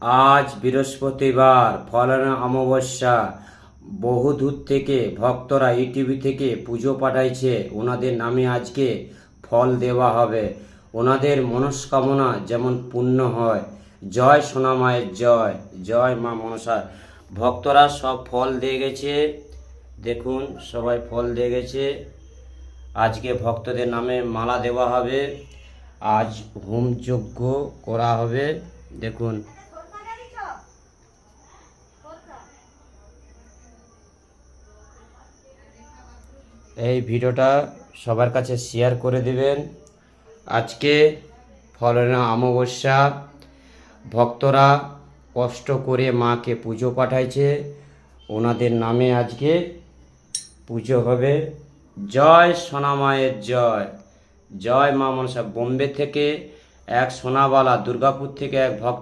আজ বৃহস্পতিবার ফলানা অমাবস্যা। বহু দূর থেকে ভক্তরা ইউটিউব থেকে পুজো পাঠাইছে। ওনাদের নামে আজকে ফল দেওয়া হবে। ওনাদের মনস্কামনা যেমন পূর্ণ হয়। জয় সোনা মায়ের জয়, জয় মা মনসা। ভক্তরা সব ফল দিয়ে গেছে, দেখুন সবাই ফল দিয়ে গেছে। আজকে ভক্তদের নামে মালা দেওয়া হবে। আজ হোম যজ্ঞ করা হবে, দেখুন। এই ভিডিওটা সবার কাছে শেয়ার করে দিবেন। আজকে ফলানা অমাবস্যা, ভক্তরা কষ্ট করে মাকে পুজো পাঠাইছে। ওনাদের নামে আজকে পুজো হবে। জয় সোনা মায়ের জয়, জয় মা মনসা। বোম্বে থেকে এক সোনাওয়ালা, দুর্গাপুর থেকে এক ভক্ত